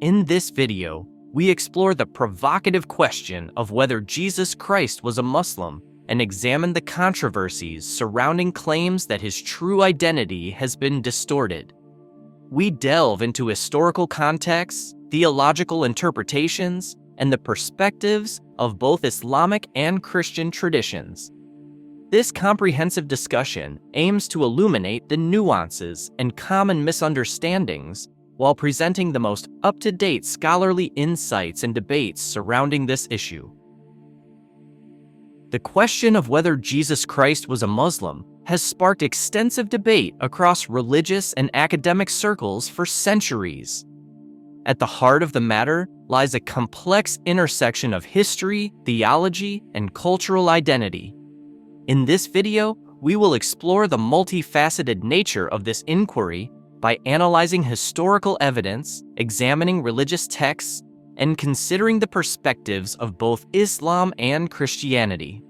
In this video, we explore the provocative question of whether Jesus Christ was a Muslim and examine the controversies surrounding claims that his true identity has been distorted. We delve into historical contexts, theological interpretations, and the perspectives of both Islamic and Christian traditions. This comprehensive discussion aims to illuminate the nuances and common misunderstandings while presenting the most up-to-date scholarly insights and debates surrounding this issue. The question of whether Jesus Christ was a Muslim has sparked extensive debate across religious and academic circles for centuries. At the heart of the matter lies a complex intersection of history, theology, and cultural identity. In this video, we will explore the multifaceted nature of this inquiry by analyzing historical evidence, examining religious texts, and considering the perspectives of both Islam and Christianity.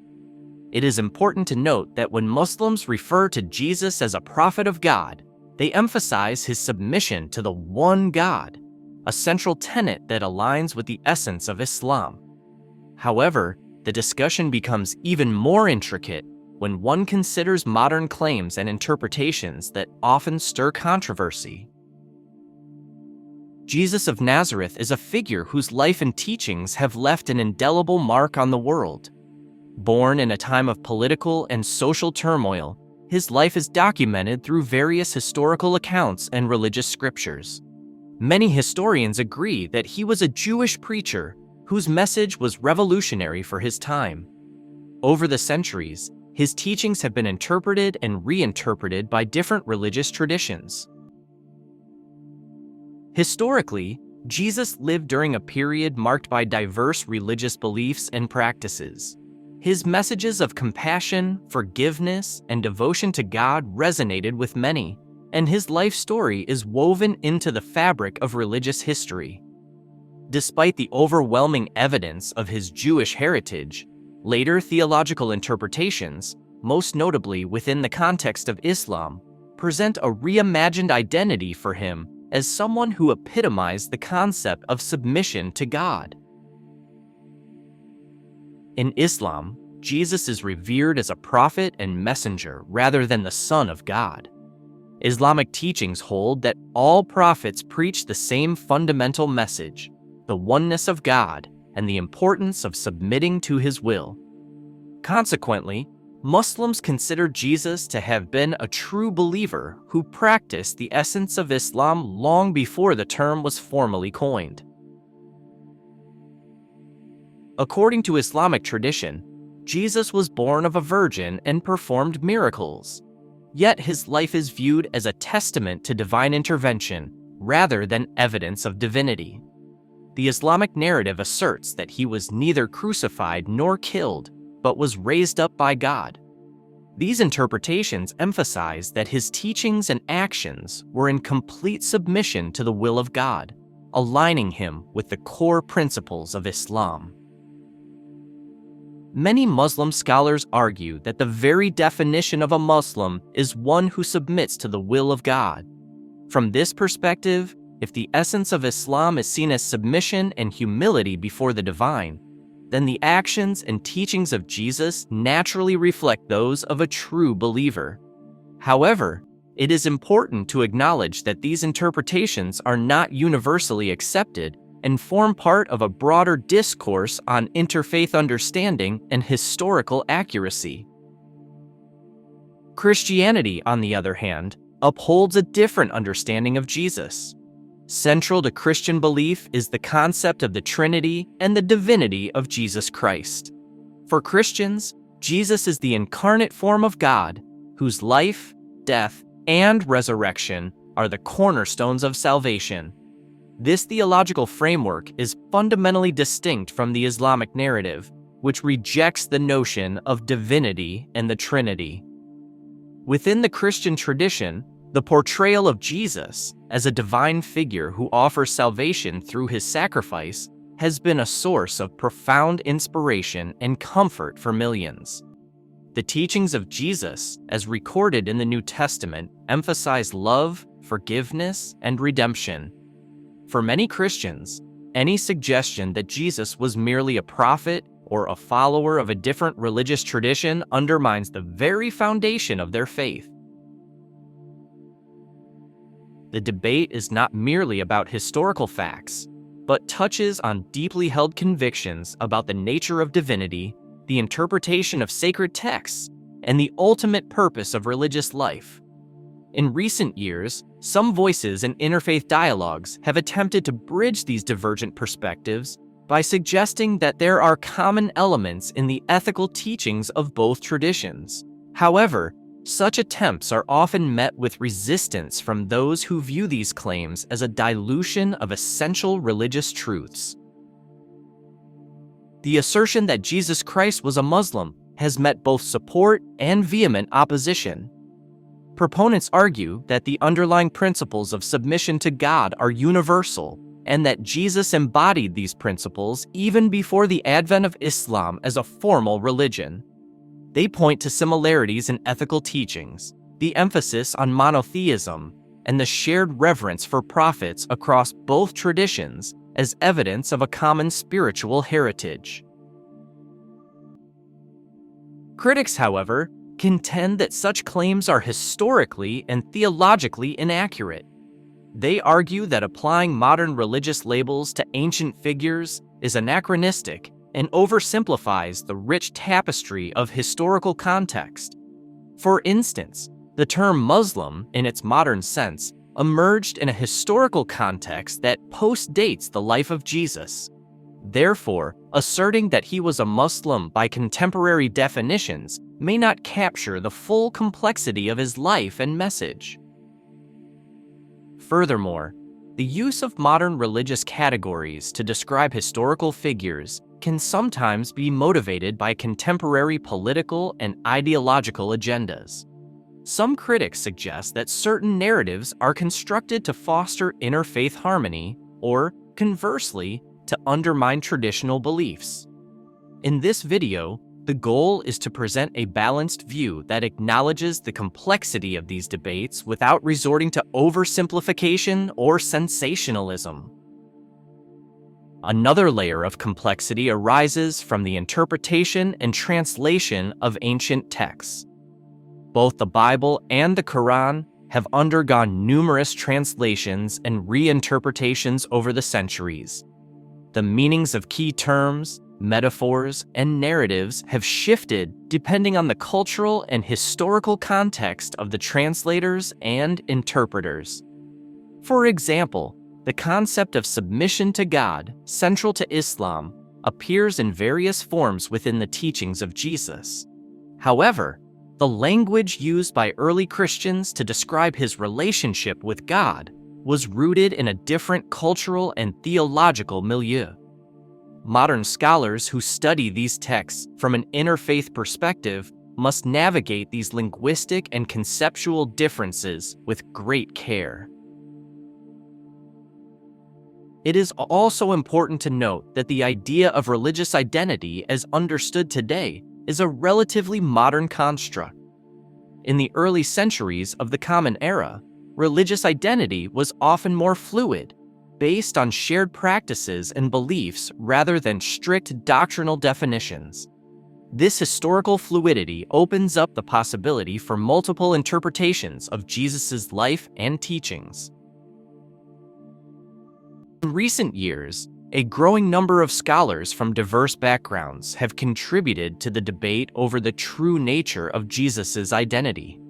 It is important to note that when Muslims refer to Jesus as a prophet of God, they emphasize his submission to the one God, a central tenet that aligns with the essence of Islam. However, the discussion becomes even more intricate when one considers modern claims and interpretations that often stir controversy. Jesus of Nazareth is a figure whose life and teachings have left an indelible mark on the world. Born in a time of political and social turmoil, his life is documented through various historical accounts and religious scriptures. Many historians agree that he was a Jewish preacher whose message was revolutionary for his time. Over the centuries, his teachings have been interpreted and reinterpreted by different religious traditions. Historically, Jesus lived during a period marked by diverse religious beliefs and practices. His messages of compassion, forgiveness, and devotion to God resonated with many, and his life story is woven into the fabric of religious history. Despite the overwhelming evidence of his Jewish heritage, later theological interpretations, most notably within the context of Islam, present a reimagined identity for him as someone who epitomized the concept of submission to God. In Islam, Jesus is revered as a prophet and messenger rather than the Son of God. Islamic teachings hold that all prophets preach the same fundamental message, the oneness of God, and the importance of submitting to his will. Consequently, Muslims consider Jesus to have been a true believer who practiced the essence of Islam long before the term was formally coined. According to Islamic tradition, Jesus was born of a virgin and performed miracles. Yet his life is viewed as a testament to divine intervention rather than evidence of divinity. The Islamic narrative asserts that he was neither crucified nor killed, but was raised up by God. These interpretations emphasize that his teachings and actions were in complete submission to the will of God, aligning him with the core principles of Islam. Many Muslim scholars argue that the very definition of a Muslim is one who submits to the will of God. From this perspective, if the essence of Islam is seen as submission and humility before the divine, then the actions and teachings of Jesus naturally reflect those of a true believer. However, it is important to acknowledge that these interpretations are not universally accepted and form part of a broader discourse on interfaith understanding and historical accuracy. Christianity, on the other hand, upholds a different understanding of Jesus. Central to Christian belief is the concept of the Trinity and the divinity of Jesus Christ. For Christians, Jesus is the incarnate form of God, whose life, death, and resurrection are the cornerstones of salvation. This theological framework is fundamentally distinct from the Islamic narrative, which rejects the notion of divinity and the Trinity. Within the Christian tradition, the portrayal of Jesus as a divine figure who offers salvation through his sacrifice has been a source of profound inspiration and comfort for millions. The teachings of Jesus, as recorded in the New Testament, emphasize love, forgiveness, and redemption. For many Christians, any suggestion that Jesus was merely a prophet or a follower of a different religious tradition undermines the very foundation of their faith. The debate is not merely about historical facts, but touches on deeply held convictions about the nature of divinity, the interpretation of sacred texts, and the ultimate purpose of religious life. In recent years, some voices in interfaith dialogues have attempted to bridge these divergent perspectives by suggesting that there are common elements in the ethical teachings of both traditions. However, such attempts are often met with resistance from those who view these claims as a dilution of essential religious truths. The assertion that Jesus Christ was a Muslim has met both support and vehement opposition. Proponents argue that the underlying principles of submission to God are universal, and that Jesus embodied these principles even before the advent of Islam as a formal religion. They point to similarities in ethical teachings, the emphasis on monotheism, and the shared reverence for prophets across both traditions as evidence of a common spiritual heritage. Critics, however, contend that such claims are historically and theologically inaccurate. They argue that applying modern religious labels to ancient figures is anachronistic and oversimplifies the rich tapestry of historical context. For instance, the term Muslim, in its modern sense, emerged in a historical context that postdates the life of Jesus. Therefore, asserting that he was a Muslim by contemporary definitions may not capture the full complexity of his life and message. Furthermore, the use of modern religious categories to describe historical figures can sometimes be motivated by contemporary political and ideological agendas. Some critics suggest that certain narratives are constructed to foster interfaith harmony or, conversely, to undermine traditional beliefs. In this video, the goal is to present a balanced view that acknowledges the complexity of these debates without resorting to oversimplification or sensationalism. Another layer of complexity arises from the interpretation and translation of ancient texts. Both the Bible and the Quran have undergone numerous translations and reinterpretations over the centuries. The meanings of key terms, metaphors, and narratives have shifted depending on the cultural and historical context of the translators and interpreters. For example, the concept of submission to God, central to Islam, appears in various forms within the teachings of Jesus. However, the language used by early Christians to describe his relationship with God was rooted in a different cultural and theological milieu. Modern scholars who study these texts from an interfaith perspective must navigate these linguistic and conceptual differences with great care. It is also important to note that the idea of religious identity as understood today is a relatively modern construct. In the early centuries of the Common Era, religious identity was often more fluid, based on shared practices and beliefs rather than strict doctrinal definitions. This historical fluidity opens up the possibility for multiple interpretations of Jesus' life and teachings. In recent years, a growing number of scholars from diverse backgrounds have contributed to the debate over the true nature of Jesus' identity.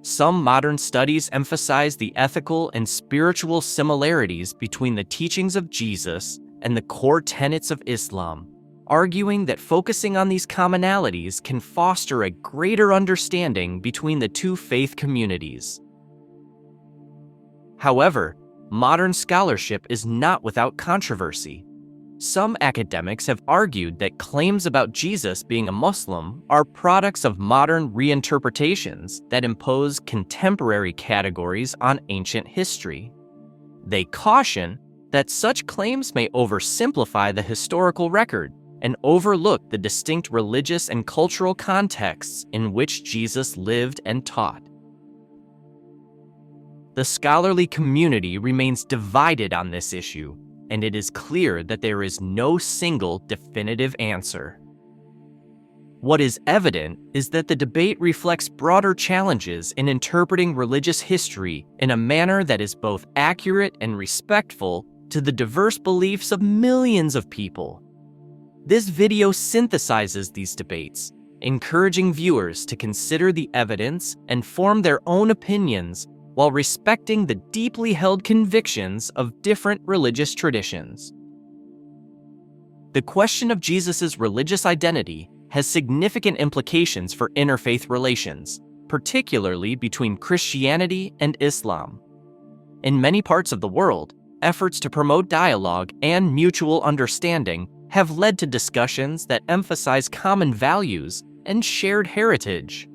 Some modern studies emphasize the ethical and spiritual similarities between the teachings of Jesus and the core tenets of Islam, arguing that focusing on these commonalities can foster a greater understanding between the two faith communities. However, modern scholarship is not without controversy. Some academics have argued that claims about Jesus being a Muslim are products of modern reinterpretations that impose contemporary categories on ancient history. They caution that such claims may oversimplify the historical record and overlook the distinct religious and cultural contexts in which Jesus lived and taught. the scholarly community remains divided on this issue, and it is clear that there is no single definitive answer. What is evident is that the debate reflects broader challenges in interpreting religious history in a manner that is both accurate and respectful to the diverse beliefs of millions of people. This video synthesizes these debates, encouraging viewers to consider the evidence and form their own opinions while respecting the deeply held convictions of different religious traditions. The question of Jesus' religious identity has significant implications for interfaith relations, particularly between Christianity and Islam. In many parts of the world, efforts to promote dialogue and mutual understanding have led to discussions that emphasize common values and shared heritage.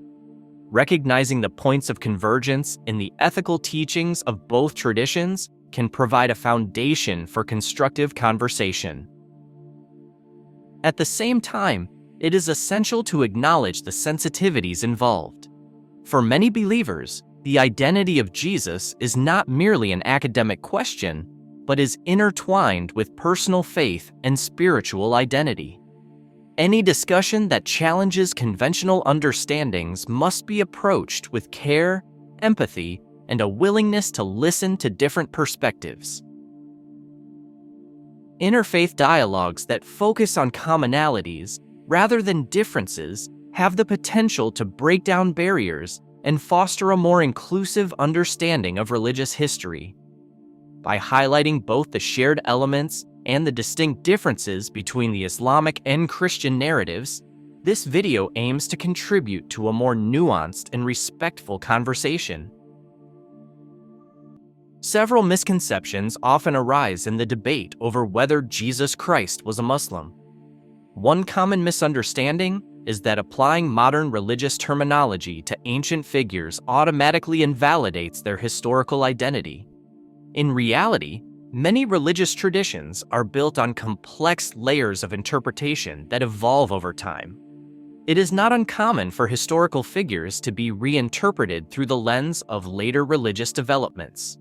Recognizing the points of convergence in the ethical teachings of both traditions can provide a foundation for constructive conversation. At the same time, it is essential to acknowledge the sensitivities involved. For many believers, the identity of Jesus is not merely an academic question, but is intertwined with personal faith and spiritual identity. Any discussion that challenges conventional understandings must be approached with care, empathy, and a willingness to listen to different perspectives. Interfaith dialogues that focus on commonalities rather than differences have the potential to break down barriers and foster a more inclusive understanding of religious history. By highlighting both the shared elements and the distinct differences between the Islamic and Christian narratives, this video aims to contribute to a more nuanced and respectful conversation. Several misconceptions often arise in the debate over whether Jesus Christ was a Muslim. One common misunderstanding is that applying modern religious terminology to ancient figures automatically invalidates their historical identity. In reality, many religious traditions are built on complex layers of interpretation that evolve over time. It is not uncommon for historical figures to be reinterpreted through the lens of later religious developments.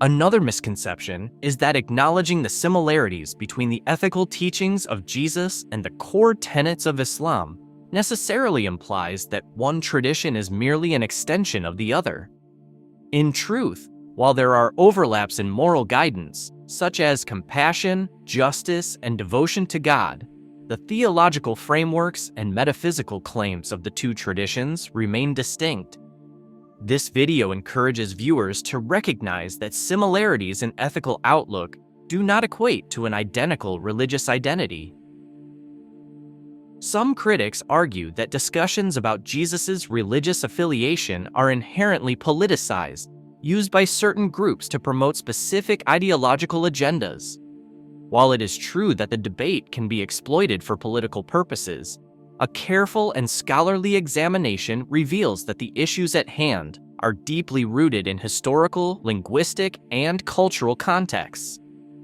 Another misconception is that acknowledging the similarities between the ethical teachings of Jesus and the core tenets of Islam necessarily implies that one tradition is merely an extension of the other. In truth, while there are overlaps in moral guidance, such as compassion, justice, and devotion to God, the theological frameworks and metaphysical claims of the two traditions remain distinct. This video encourages viewers to recognize that similarities in ethical outlook do not equate to an identical religious identity. Some critics argue that discussions about Jesus' religious affiliation are inherently politicized, used by certain groups to promote specific ideological agendas. While it is true that the debate can be exploited for political purposes, a careful and scholarly examination reveals that the issues at hand are deeply rooted in historical, linguistic, and cultural contexts.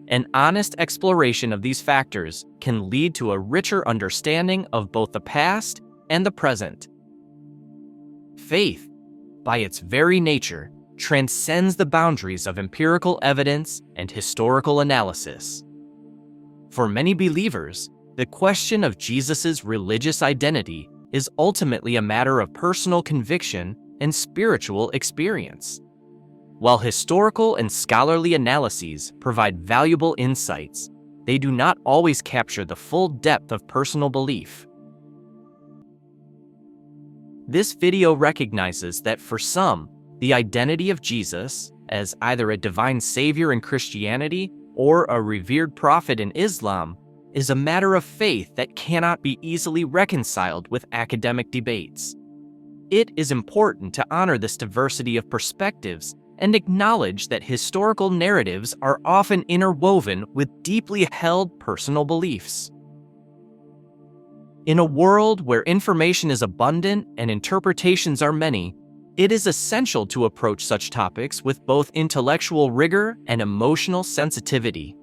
An honest exploration of these factors can lead to a richer understanding of both the past and the present. Faith, by its very nature, transcends the boundaries of empirical evidence and historical analysis. For many believers, the question of Jesus' religious identity is ultimately a matter of personal conviction and spiritual experience. While historical and scholarly analyses provide valuable insights, they do not always capture the full depth of personal belief. This video recognizes that for some, the identity of Jesus, as either a divine savior in Christianity or a revered prophet in Islam, is a matter of faith that cannot be easily reconciled with academic debates. It is important to honor this diversity of perspectives and acknowledge that historical narratives are often interwoven with deeply held personal beliefs. In a world where information is abundant and interpretations are many, it is essential to approach such topics with both intellectual rigor and emotional sensitivity.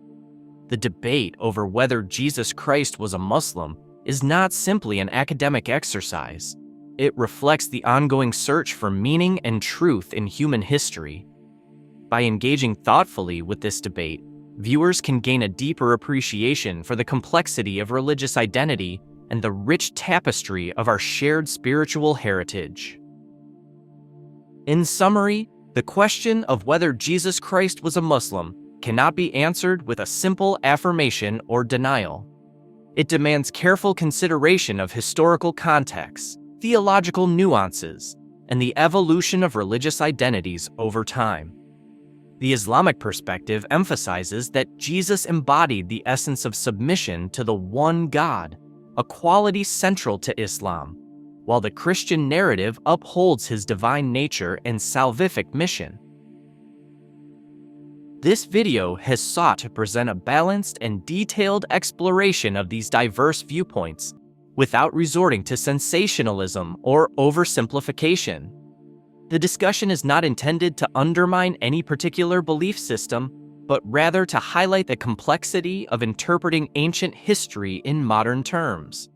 The debate over whether Jesus Christ was a Muslim is not simply an academic exercise. it reflects the ongoing search for meaning and truth in human history. By engaging thoughtfully with this debate, viewers can gain a deeper appreciation for the complexity of religious identity and the rich tapestry of our shared spiritual heritage. In summary, the question of whether Jesus Christ was a Muslim cannot be answered with a simple affirmation or denial. It demands careful consideration of historical context, theological nuances, and the evolution of religious identities over time. The Islamic perspective emphasizes that Jesus embodied the essence of submission to the one God, a quality central to Islam, while the Christian narrative upholds his divine nature and salvific mission. This video has sought to present a balanced and detailed exploration of these diverse viewpoints without resorting to sensationalism or oversimplification. The discussion is not intended to undermine any particular belief system, but rather to highlight the complexity of interpreting ancient history in modern terms.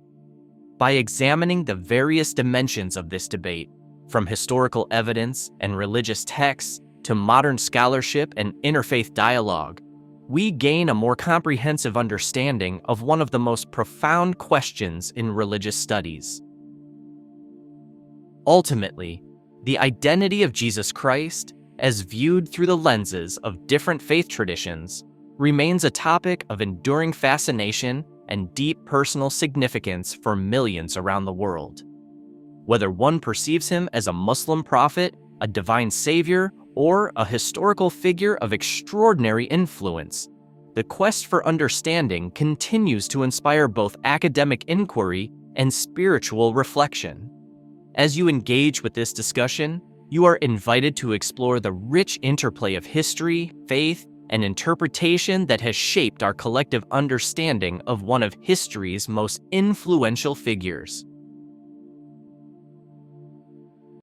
By examining the various dimensions of this debate, from historical evidence and religious texts to modern scholarship and interfaith dialogue, we gain a more comprehensive understanding of one of the most profound questions in religious studies. Ultimately, the identity of Jesus Christ, as viewed through the lenses of different faith traditions, remains a topic of enduring fascination and deep personal significance for millions around the world. Whether one perceives him as a Muslim prophet, a divine savior, or a historical figure of extraordinary influence, the quest for understanding continues to inspire both academic inquiry and spiritual reflection. As you engage with this discussion, you are invited to explore the rich interplay of history, faith, and interpretation that has shaped our collective understanding of one of history's most influential figures.